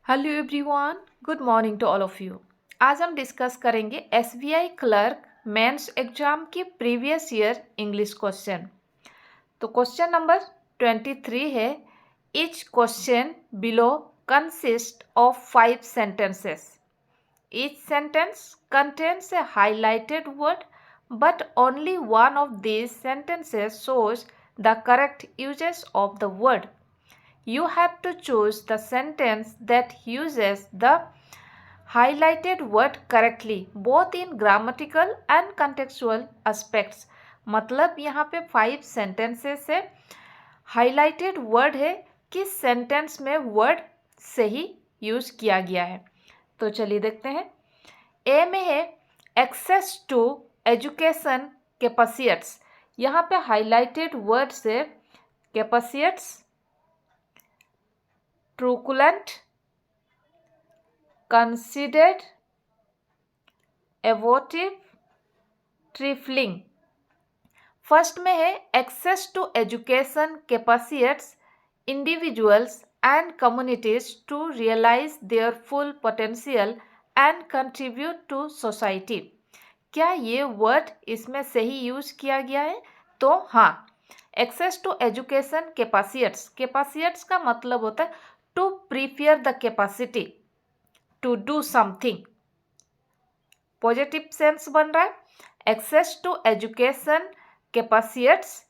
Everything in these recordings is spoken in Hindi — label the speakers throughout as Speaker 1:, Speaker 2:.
Speaker 1: Hello everyone, good morning to all of you. आज हम डिस्कस करेंगे एसबीआई क्लर्क मेंस एग्जाम के प्रीवियस ईयर इंग्लिश क्वेश्चन। तो क्वेश्चन नंबर 23 है, each question below consist of 5 sentences. Each sentence contains a highlighted word, but only one of these sentences shows the correct uses of the word. You have to choose the sentence that uses the highlighted word correctly, both in grammatical and contextual aspects. मतलब यहाँ पे 5 sentences है, highlighted word है किस sentence में word सही यूज किया गया है। तो चलिए देखते हैं। ए में है एक्सेस टू एजुकेशन कैपेसियट्स। यहाँ पे हाईलाइटेड वर्ड से capacitates, truculent, considered, evocative, trifling। First में है access to education capacitates individuals and communities to realise their full potential and contribute to society. क्या ये वर्ड इसमें सही यूज किया गया है? तो हाँ, access to education capacitates, capacitates का मतलब होता है to prepare the capacity to do something. Positive sense बन रहा है। Access to education capacitates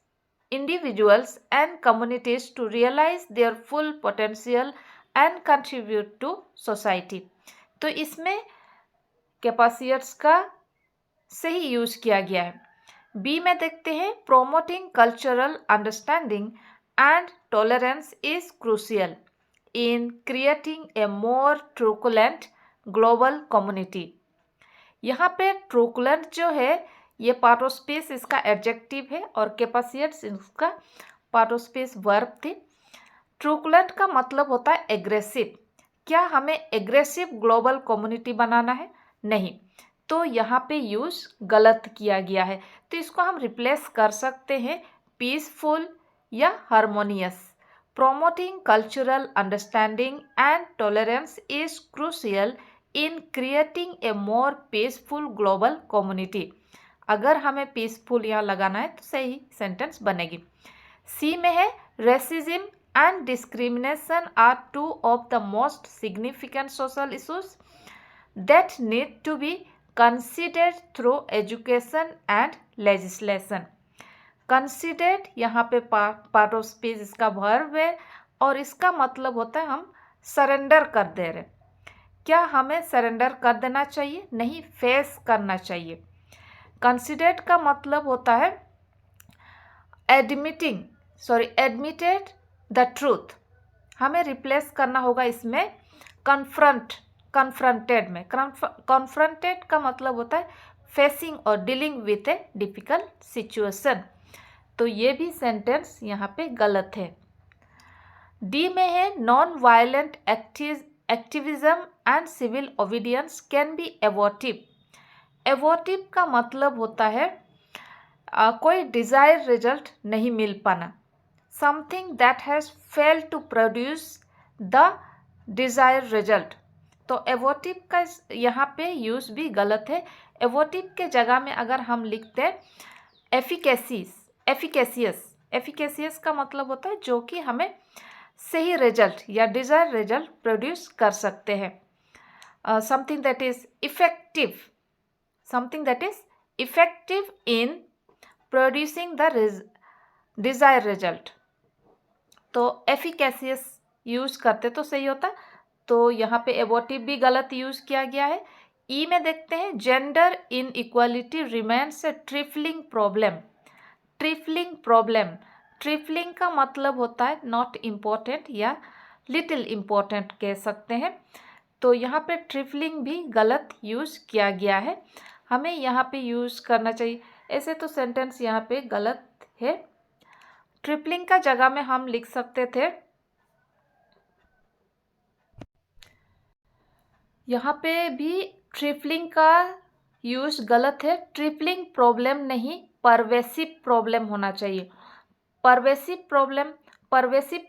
Speaker 1: individuals and communities to realise their full potential and contribute to society. तो इसमें कैपेसियट्स का सही यूज किया गया है। बी में देखते हैं, promoting cultural understanding and tolerance is crucial in creating a more truculent global community. यहाँ पे ट्रूकुलेंट जो है ये पार्ट ऑफ स्पीच इसका एडजेक्टिव है और कैपेसियट्स इसका पार्ट ऑफ स्पीच वर्ब थे। ट्रूकुलेंट का मतलब होता है एग्रेसिव। क्या हमें एग्रेसिव ग्लोबल कम्युनिटी बनाना है? नहीं, तो यहाँ पे यूज गलत किया गया है। तो इसको हम रिप्लेस कर सकते हैं पीसफुल या harmonious. Promoting cultural understanding and tolerance is crucial in creating a more peaceful global community. अगर हमें पीसफुल यहाँ लगाना है तो सही सेंटेंस बनेगी। सी में है, racism and discrimination are two of the most significant social issues that need to be considered through education and legislation. Considered यहाँ पे पार्ट ऑफ स्पीच इसका वर्ब है और इसका मतलब होता है हम सरेंडर कर दे रहे। क्या हमें सरेंडर कर देना चाहिए? नहीं, फेस करना चाहिए। कंसिडर्ड का मतलब होता है एडमिटेड द ट्रूथ। हमें रिप्लेस करना होगा इसमें कन्फ्रंटेड में। कन्फ्रंटेड का मतलब होता है फेसिंग और dealing with a difficult situation. तो ये भी सेंटेंस यहाँ पे गलत है। डी में है, non violent activism and civil obedience can be evotive. Evotive का मतलब होता है कोई डिजायर रिजल्ट नहीं मिल पाना, something that has failed to produce the desire result. तो एवोटिव का यहाँ पे यूज भी गलत है। एवोटिव के जगह में अगर हम लिखते हैं एफिकेसियस का मतलब होता है जो कि हमें सही रिजल्ट या डिजायर रिजल्ट प्रोड्यूस कर सकते हैं। Something that is effective in producing the desire result. तो एफिकेसियस यूज करते तो सही होता, तो यहाँ पे एवोटिव भी गलत यूज किया गया है। ई में देखते हैं, gender in equality remains A trifling problem. Trifling का मतलब होता है नॉट इम्पोर्टेंट या लिटिल इम्पोर्टेंट कह सकते हैं। तो यहाँ पे ट्रिफलिंग भी गलत यूज किया गया है, हमें यहाँ पे यूज करना चाहिए। ऐसे तो सेंटेंस यहाँ पे गलत है। ट्रिपलिंग का जगह में हम लिख सकते थे, यहाँ पे भी ट्रिपलिंग का यूज गलत है। ट्रिपलिंग प्रॉब्लम नहीं, परवेसिव प्रॉब्लम होना चाहिए। परवेसिव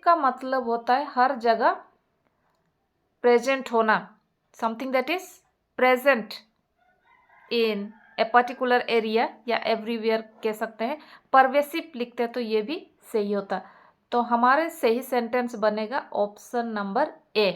Speaker 1: का मतलब होता है हर जगह प्रेजेंट होना, something that is present in a particular area या एवरीवेयर कह सकते हैं। परवेसिव लिखते हैं तो ये भी सही होता। तो हमारे सही सेंटेंस बनेगा ऑप्शन नंबर ए।